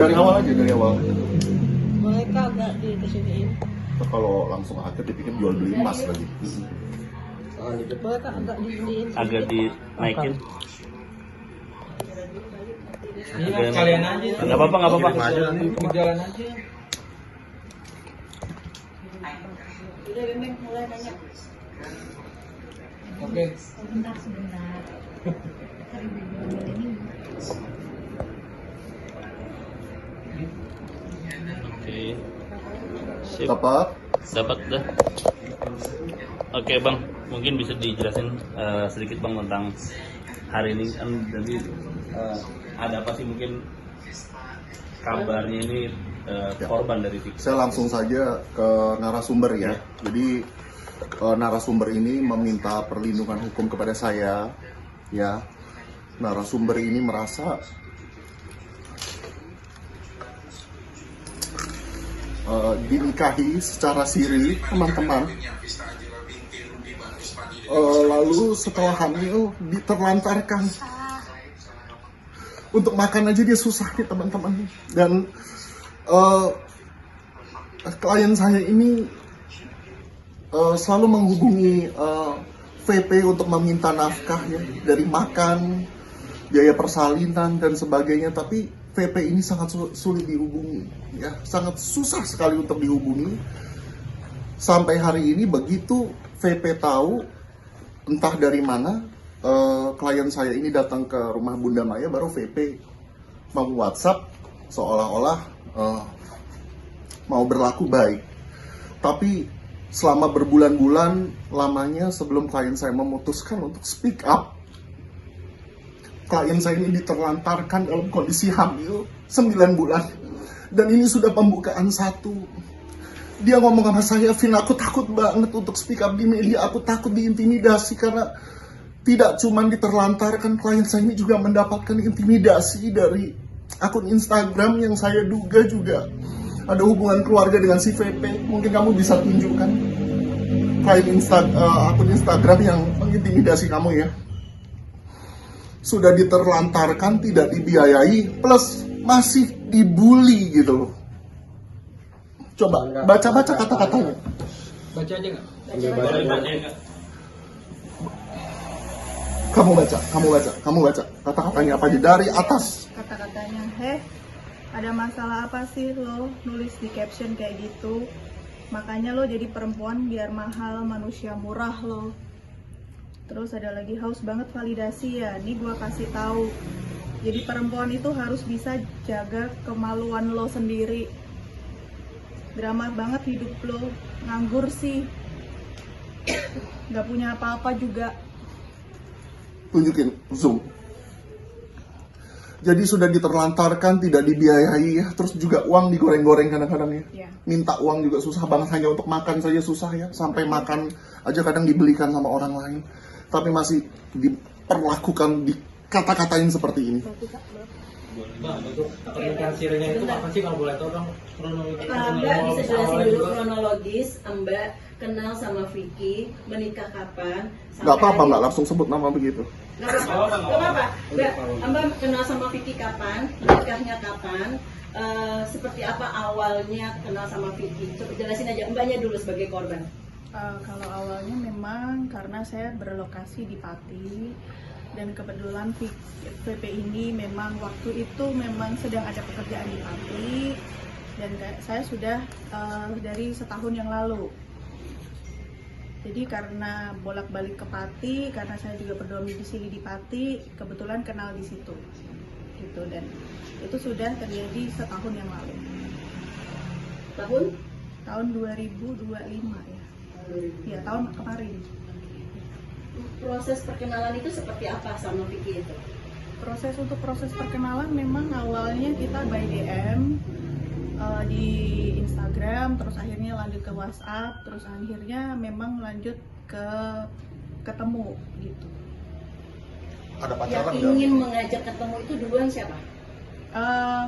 Dari awal aja, dari awal. Mereka agak kesiniin. Kalau langsung aja dipikir jual beli emas lagi. Mereka agak disiniin. Agak dinaikin. Iya, kalian aja. Nggak apa-apa, nggak apa-apa. Jalan aja. Udah Bembeng mulai nanya. Oke. Sebentar. Oke. Sip. Dapat. Dapat dah. Oke bang, mungkin bisa dijelasin sedikit bang tentang hari ini kan jadi ada apa sih mungkin kabarnya ini korban dari Vicky? Saya langsung saja ke narasumber ya. Jadi narasumber ini meminta perlindungan hukum kepada saya. Ya, narasumber ini merasa dinikahi secara siri, teman-teman. Lalu setelah hamil diterlantarkan. Untuk makan aja dia susah nih teman-teman. Dan klien saya ini selalu menghubungi VP untuk meminta nafkah ya, dari makan, biaya persalinan dan sebagainya. Tapi VP ini sangat sulit dihubungi, ya, sangat susah sekali untuk dihubungi. Sampai hari ini begitu VP tahu entah dari mana klien saya ini datang ke rumah Bunda Maya, baru VP mau WhatsApp seolah-olah mau berlaku baik. Tapi selama berbulan-bulan lamanya sebelum klien saya memutuskan untuk speak up, klien saya ini diterlantarkan dalam kondisi hamil 9 bulan. Dan ini sudah pembukaan 1. Dia ngomong sama saya, Vin, aku takut banget untuk speak up di media, aku takut diintimidasi. Karena tidak cuma diterlantarkan, klien saya ini juga mendapatkan intimidasi dari akun Instagram yang saya duga juga ada hubungan keluarga dengan si VP. Mungkin kamu bisa tunjukkan akun Instagram yang mengintimidasi kamu ya. Sudah diterlantarkan, tidak dibiayai, plus masih dibully gitu loh. Coba baca-baca kata-katanya. Baca aja nggak? Boleh baca nggak? Kamu baca kata-katanya apa aja dari atas. Kata-katanya, ada masalah apa sih lo nulis di caption kayak gitu? Makanya lo jadi perempuan biar mahal, manusia murah lo. Terus ada lagi, haus banget validasi ya. Nih gua kasih tahu. Jadi perempuan itu harus bisa jaga kemaluan lo sendiri. Drama banget hidup lo, nganggur sih. Gak punya apa-apa juga. Tunjukin zoom. Jadi sudah diterlantarkan, tidak dibiayai ya. Terus juga uang digoreng-goreng kadang-kadang ya. Ya. Minta uang juga susah banget, hanya untuk makan saja susah ya. Sampai makan aja kadang dibelikan sama orang lain. Tapi masih diperlakukan, dikata-katain seperti ini. Mbak, untuk pernikahan sirinya itu apa sih kalau boleh tahu dong? Kronologi. Mbak bisa jelasin dulu kronologis. Mbak kenal sama Vicky, menikah kapan? Gak apa-apa Mbak, langsung sebut nama begitu. Gak apa-apa. Mbak kenal sama Vicky kapan? Menikahnya kapan? Seperti apa awalnya kenal sama Vicky? Coba jelasin aja, Mbaknya dulu sebagai korban. Kalau awalnya memang karena saya berlokasi di Pati dan kebetulan VP ini memang waktu itu memang sedang ada pekerjaan di Pati dan saya sudah dari setahun yang lalu. Jadi karena bolak-balik ke Pati, karena saya juga berdomisili di Pati, kebetulan kenal di situ, gitu. Dan itu sudah terjadi setahun yang lalu. Tahun 2025 ya. Ya, tahun kemarin. Proses perkenalan itu seperti apa sama Vicky itu? Proses perkenalan memang awalnya kita by DM di Instagram, terus akhirnya lanjut ke WhatsApp, terus akhirnya memang lanjut ke ketemu gitu. Ada Yang pacaran nggak? ingin mengajak ketemu itu duluan siapa?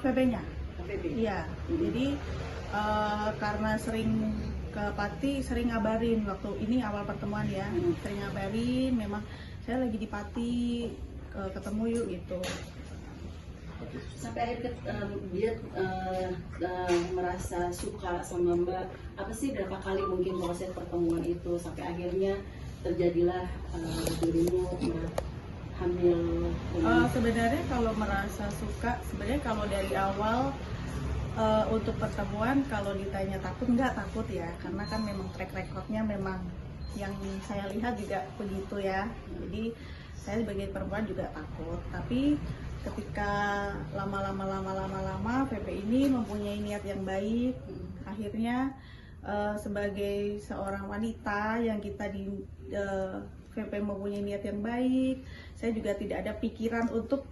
VP-nya. VP. Iya. Jadi karena sering ke Pati, sering ngabarin waktu ini awal pertemuan ya, sering ngabarin memang saya lagi di Pati, ketemu yuk gitu. Sampai akhirnya dia merasa suka sama Mbak. Apa sih berapa kali mungkin proses pertemuan itu sampai akhirnya terjadilah dirimu hamil? Sebenarnya kalau merasa suka, sebenarnya kalau dari awal untuk pertemuan, kalau ditanya takut, nggak takut ya, karena kan memang track recordnya memang yang saya lihat juga begitu ya. Jadi saya sebagai perempuan juga takut, tapi ketika lama-lama VP ini mempunyai niat yang baik, akhirnya sebagai seorang wanita yang kita di VP mempunyai niat yang baik, saya juga tidak ada pikiran untuk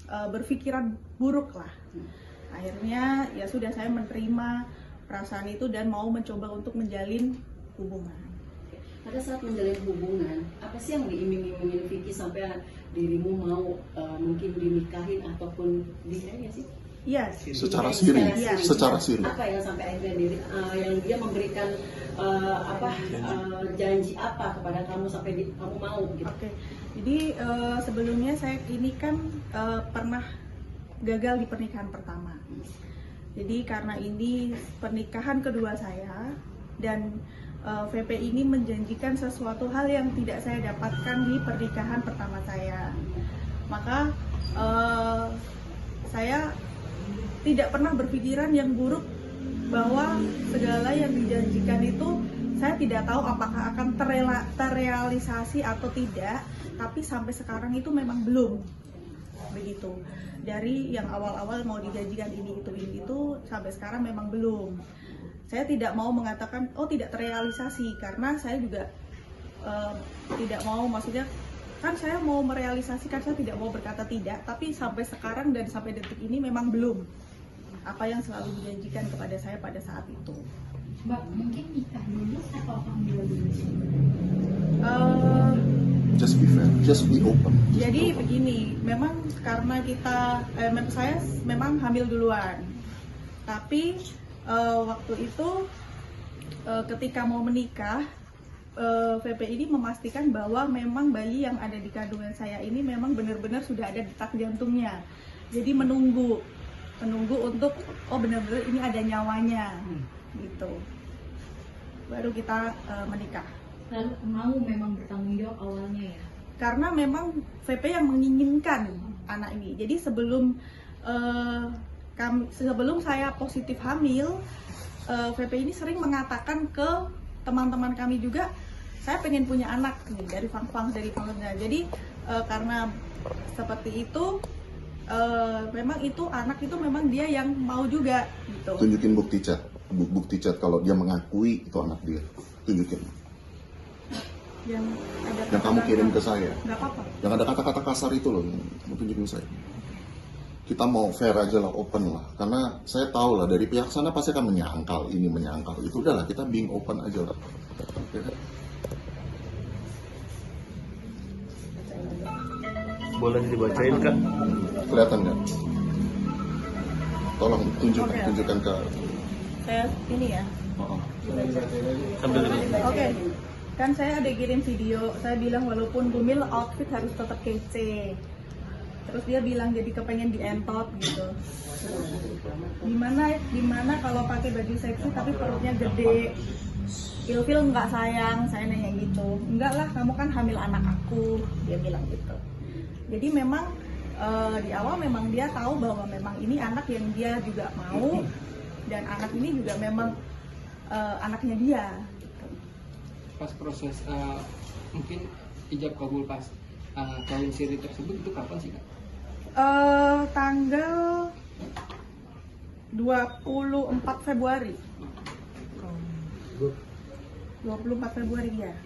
berpikiran buruk lah. Akhirnya ya sudah, saya menerima perasaan itu dan mau mencoba untuk menjalin hubungan. Pada saat menjalin hubungan, apa sih yang diiming-imingin Vicky sampai dirimu mau mungkin dinikahin ataupun dinikahin ya sih? Iya. Secara siri, secara siri. Apa yang sampai akhirnya yang dia memberikan janji apa kepada kamu sampai kamu mau gitu? Oke. Jadi sebelumnya saya ini kan pernah gagal di pernikahan pertama. Jadi karena ini pernikahan kedua saya dan VP ini menjanjikan sesuatu hal yang tidak saya dapatkan di pernikahan pertama saya. Maka saya tidak pernah berpikiran yang buruk bahwa segala yang dijanjikan itu saya tidak tahu apakah akan terrealisasi atau tidak, tapi sampai sekarang itu memang belum begitu. Dari yang awal-awal mau dijanjikan ini itu sampai sekarang memang belum. Saya tidak mau mengatakan oh tidak terrealisasi, karena saya juga tidak mau, maksudnya kan saya mau merealisasikan, saya tidak mau berkata tidak, tapi sampai sekarang dan sampai detik ini memang belum apa yang selalu dijanjikan kepada saya pada saat itu. Mbak, mungkin nikah dulu atau hamil dulu? Just be fair, just be open. Jadi begini, memang karena saya memang hamil duluan, tapi waktu itu ketika mau menikah, VP ini memastikan bahwa memang bayi yang ada di kandungan saya ini memang benar-benar sudah ada detak jantungnya. Jadi menunggu untuk benar-benar ini ada nyawanya, gitu. Baru kita menikah. Lalu mau memang bertanggung jawab awalnya ya? Karena memang VP yang menginginkan anak ini. Jadi sebelum saya positif hamil, VP ini sering mengatakan ke teman-teman kami juga, saya pengen punya anak nih dari Fang-Fang, dari Fang-Fang. Jadi karena seperti itu, memang itu anak itu memang dia yang mau juga gitu. Tunjukin bukti chat kalau dia mengakui itu anak dia. Tunjukin. Yang Yang kamu kirim ke saya. Nggak apa-apa. Yang ada kata-kata kasar itu loh, mau tunjukin saya. Kita mau fair aja lah, open lah. Karena saya tahu lah dari pihak sana pasti akan menyangkal ini, menyangkal itu. Udahlah, kita being open aja lah. Ya kan? Boleh dibacain Kak? Kelihatan nggak? Tolong Oke. tunjukkan ke. Saya ini ya. Sambil dulu. Oke. Kan saya ada kirim video, saya bilang walaupun Bumil outfit harus tetap kece. Terus dia bilang jadi kepengen dientot gitu. Gimana kalau pakai baju seksi tapi perutnya gede? Ilfil nggak sayang, saya nanya gitu. Enggak lah, kamu kan hamil anak aku, dia bilang gitu. Jadi memang di awal memang dia tahu bahwa memang ini anak yang dia juga mau, dan anak ini juga memang anaknya dia. Pas proses mungkin ijab kabul pas kawin siri tersebut itu kapan sih Kak? Tanggal 24 Februari. 24 Februari ya.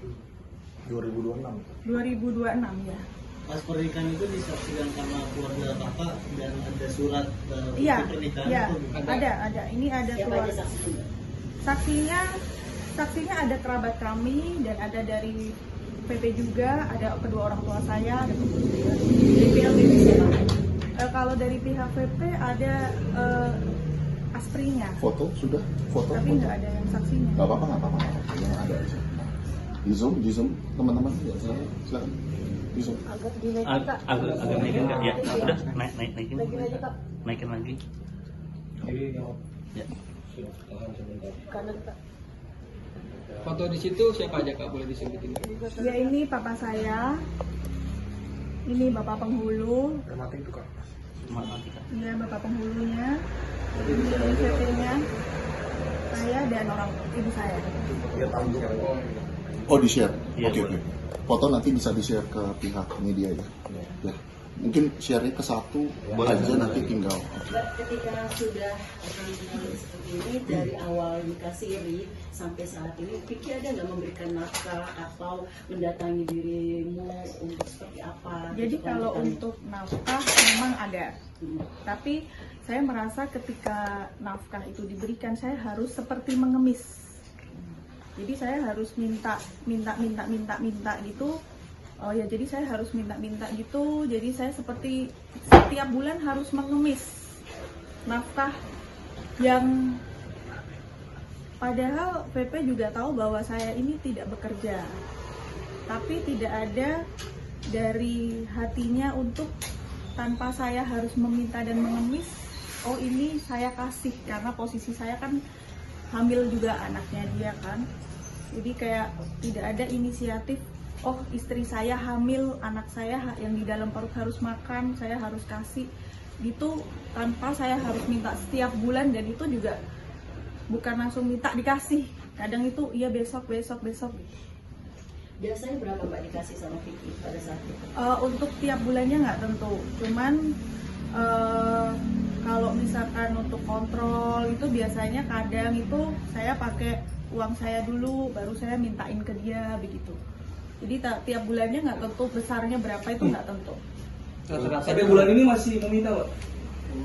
2026. 2026 ya. Pas pernikahan itu disaksikan sama keluarga Bapak dan ada surat Iya, pernikahan iya, itu. ada. Ini ada Siapa surat. aja saksinya? Saksinya ada kerabat kami dan ada dari PP juga, ada kedua orang tua saya, ada Dari pihak BP siapa? kalau dari pihak PP ada astrinya, Foto sudah? Foto? tapi nggak ada yang saksinya. Nggak apa-apa. Yang ada aja. di Zoom teman-teman ya, silakan di Zoom. Agak naikin kak, ya udah naikin naikin lagi ya. Foto di situ siapa aja kak, boleh disebutin? Ya ini papa saya, ini bapak penghulu, Mati kak. ya bapak penghulunya, ini VP-nya, saya dan orang ibu saya. Oh, di share. Iya, Oke, boleh. Foto nanti bisa di share ke pihak media ya. Ya. Mungkin share-nya ke satu aja nanti tinggal. Mbak, ketika sudah seperti ini dari awal nikah siri sampai saat ini, Vicky ada nggak memberikan nafkah atau mendatangi dirimu untuk seperti apa? Jadi Gitu, kalau lanjutannya. untuk nafkah memang ada, tapi saya merasa ketika nafkah itu diberikan saya harus seperti mengemis. Jadi saya harus minta gitu. Oh ya, jadi saya harus minta gitu. Jadi saya seperti setiap bulan harus mengemis nafkah yang padahal PP juga tahu bahwa saya ini tidak bekerja. Tapi tidak ada dari hatinya untuk tanpa saya harus meminta dan mengemis, oh ini saya kasih karena posisi saya kan hamil juga anaknya dia kan. Jadi kayak tidak ada inisiatif, oh istri saya hamil, anak saya yang di dalam perut harus makan, saya harus kasih gitu tanpa saya harus minta setiap bulan, dan itu juga bukan langsung minta dikasih. Kadang itu iya besok. Biasanya berapa Mbak dikasih sama Vicky pada saat itu? Untuk tiap bulannya nggak tentu, cuman kalau misalkan untuk kontrol itu biasanya kadang itu saya pakai uang saya dulu, baru saya mintain ke dia begitu. Jadi tiap bulannya nggak tentu, besarnya berapa itu nggak tentu. Sampai bulan ini masih meminta, Mbak?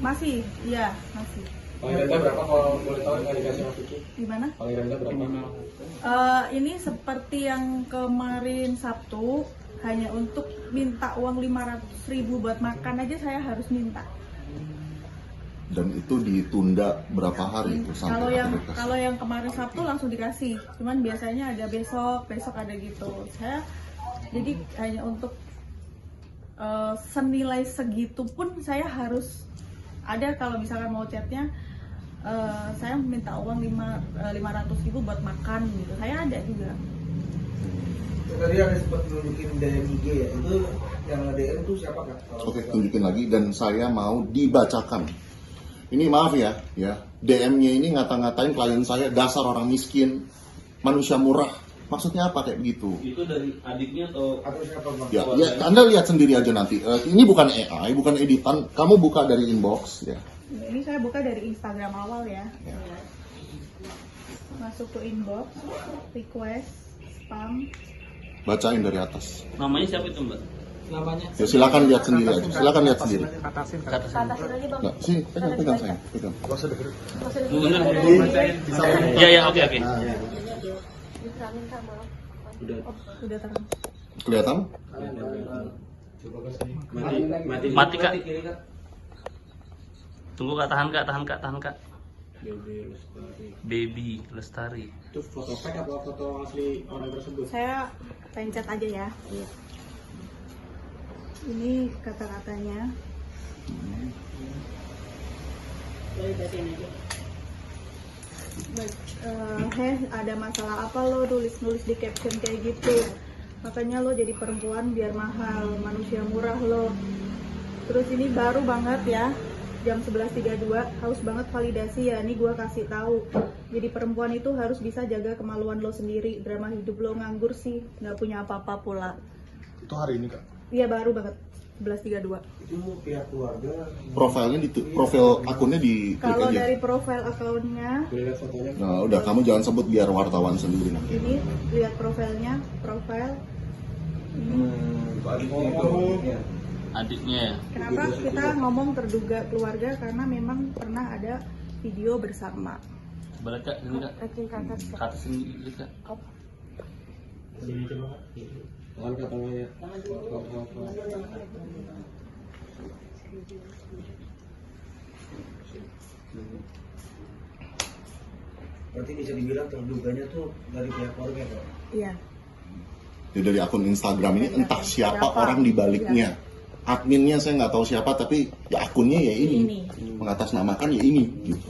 Masih, iya masih. Paling rendah berapa kalau boleh tahu nggak dikasih sama Vicky? Gimana? Paling rendah berapa? Ini seperti yang kemarin Sabtu, hanya untuk minta uang 500.000 buat makan aja saya harus minta. Dan itu ditunda berapa hari itu sampai Kalau yang kemarin Sabtu langsung dikasih, cuman biasanya ada besok ada gitu. Saya jadi hanya untuk senilai segitu pun saya harus ada. Kalau misalkan mau chatnya, saya minta uang 500.000 buat makan gitu. Saya ada juga. Tadi ada sempat nunjukin DM IG ya, itu yang DM tuh siapa Kak? Oke, tunjukin lagi dan saya mau dibacakan. Ini maaf ya, DM-nya ini ngata-ngatain klien saya dasar orang miskin, manusia murah. Maksudnya apa kayak begitu? Itu dari adiknya atau siapa Bang? Ya, Anda lihat sendiri aja nanti. Ini bukan AI, bukan editan. Kamu buka dari inbox ya. Ini saya buka dari Instagram awal ya. Ya. Masuk ke inbox, request, spam. Bacain dari atas. namanya siapa itu Mbak? Namanya? Ya silakan lihat sendiri aja. Silakan lihat sendiri. Katasin aja bang. Nah, sini pegang saya, pegang. Ya oke. Udah terang. Kelihatan? Mati kak. Tunggu kak, tahan kak. Baby Lestari. Itu foto pack apa foto asli orang tersebut? Saya pencet aja ya. Ini kata-katanya. Boleh bacain aja. Ada masalah apa lo nulis di caption kayak gitu? Makanya lo jadi perempuan biar mahal, manusia murah lo. Terus ini baru banget ya, jam 11.32, haus banget validasi ya. Ini gua kasih tahu. Jadi perempuan itu harus bisa jaga kemaluan lo sendiri. Drama hidup lo nganggur sih, nggak punya apa-apa pula. Itu hari ini, Kak. Iya baru banget, 11.32. Itu pihak keluarga. Profil akunnya di klik Kalau aja. dari profil akunnya, Boleh lihat fotonya? Nah, udah kamu jangan sebut biar wartawan sendiri nanti. ini lihat profil. Ini. Adiknya ya. Kenapa kita ngomong terduga keluarga? Karena memang pernah ada video bersama. Sebelah kak, ini kak. Ke atas ini kak. Sini coba. Tangan ke tangannya. Berarti bisa dibilang terduganya tuh dari pihak keluarga Kak? Iya. Ya, dari akun Instagram ini entah siapa orang di Iya. baliknya. Adminnya saya nggak tahu siapa, tapi ya akunnya ya ini. Mengatasnamakan ya ini. Gitu.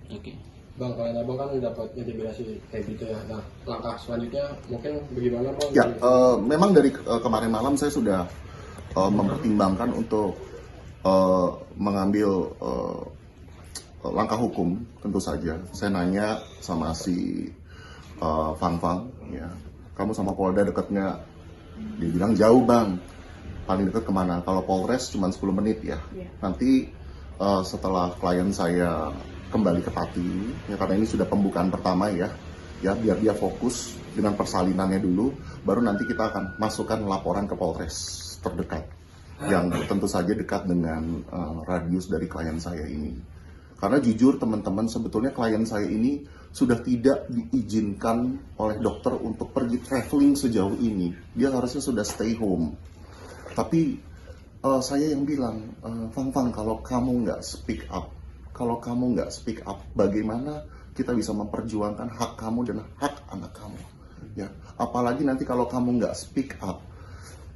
Oke. Bang, kalian abang kan dapat intimidasi kayak gitu ya. Nah, langkah selanjutnya mungkin bagaimana bang? Ya, memang dari kemarin malam saya sudah mempertimbangkan untuk mengambil langkah hukum, tentu saja. Saya nanya sama si Fang Fang, ya, kamu sama Polda dekatnya? Dia bilang jauh bang, paling dekat kemana? Kalau Polres cuma 10 menit ya. Nanti setelah klien saya kembali ke Pati, ya karena ini sudah pembukaan pertama ya, biar dia fokus dengan persalinannya dulu, baru nanti kita akan masukkan laporan ke Polres terdekat, yang tentu saja dekat dengan radius dari klien saya ini. Karena jujur teman-teman, sebetulnya klien saya ini sudah tidak diizinkan oleh dokter untuk pergi traveling sejauh ini. Dia harusnya sudah stay home. Tapi saya yang bilang, Fang Fang, kalau kamu nggak speak up, bagaimana kita bisa memperjuangkan hak kamu dan hak anak kamu? Ya, apalagi nanti kalau kamu nggak speak up,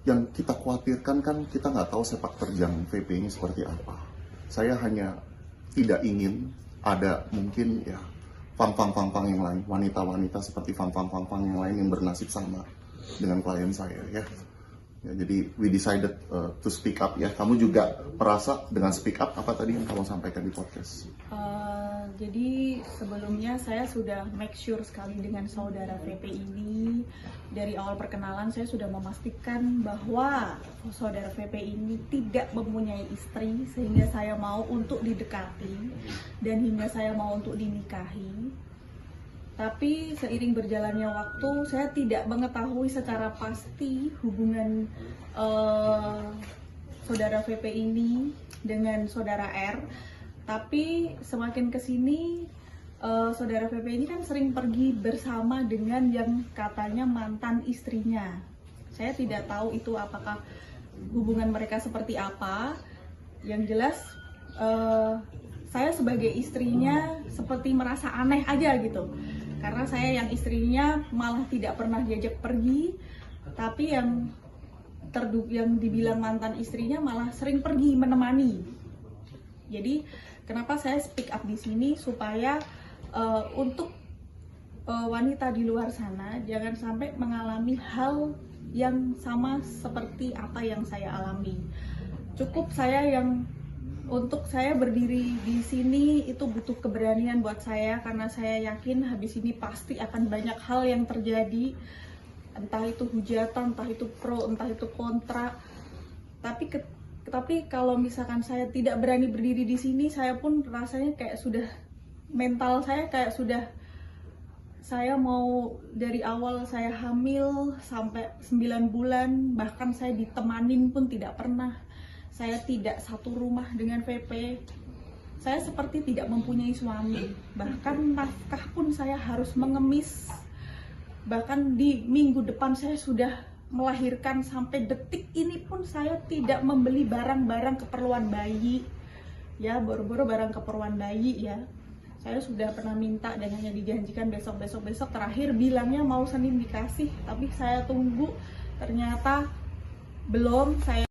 yang kita khawatirkan kan kita nggak tahu sepak terjang VP ini seperti apa. Saya hanya tidak ingin ada mungkin ya Fang yang lain, wanita-wanita seperti Fang yang lain yang bernasib sama dengan klien saya ya. Ya, jadi we decided to speak up ya. Kamu juga merasa dengan speak up apa tadi yang kamu sampaikan di podcast? Jadi sebelumnya saya sudah make sure sekali dengan saudara VP ini. Dari awal perkenalan saya sudah memastikan bahwa saudara VP ini tidak mempunyai istri, sehingga saya mau untuk didekati dan hingga saya mau untuk dinikahi. Tapi seiring berjalannya waktu, saya tidak mengetahui secara pasti hubungan saudara VP ini dengan saudara R. Tapi semakin kesini, saudara VP ini kan sering pergi bersama dengan yang katanya mantan istrinya. Saya tidak tahu itu apakah hubungan mereka seperti apa. Yang jelas, saya sebagai istrinya seperti merasa aneh aja gitu. Karena saya yang istrinya malah tidak pernah diajak pergi, tapi yang dibilang mantan istrinya malah sering pergi menemani. Jadi kenapa saya speak up di sini supaya untuk wanita di luar sana jangan sampai mengalami hal yang sama seperti apa yang saya alami. Cukup untuk saya berdiri di sini itu butuh keberanian buat saya, karena saya yakin habis ini pasti akan banyak hal yang terjadi, entah itu hujatan, entah itu pro, entah itu kontra. Tapi kalau misalkan saya tidak berani berdiri di sini, saya pun rasanya kayak sudah, mental saya kayak sudah, saya mau dari awal saya hamil sampai 9 bulan, bahkan saya ditemanin pun tidak pernah. Saya tidak satu rumah dengan VP. Saya seperti tidak mempunyai suami. Bahkan nafkah pun saya harus mengemis. Bahkan di minggu depan saya sudah melahirkan, sampai detik ini pun saya tidak membeli barang-barang keperluan bayi. Ya, boro-boro barang keperluan bayi ya. Saya sudah pernah minta dan hanya dijanjikan besok, terakhir bilangnya mau Senin dikasih, tapi saya tunggu, ternyata belum. Saya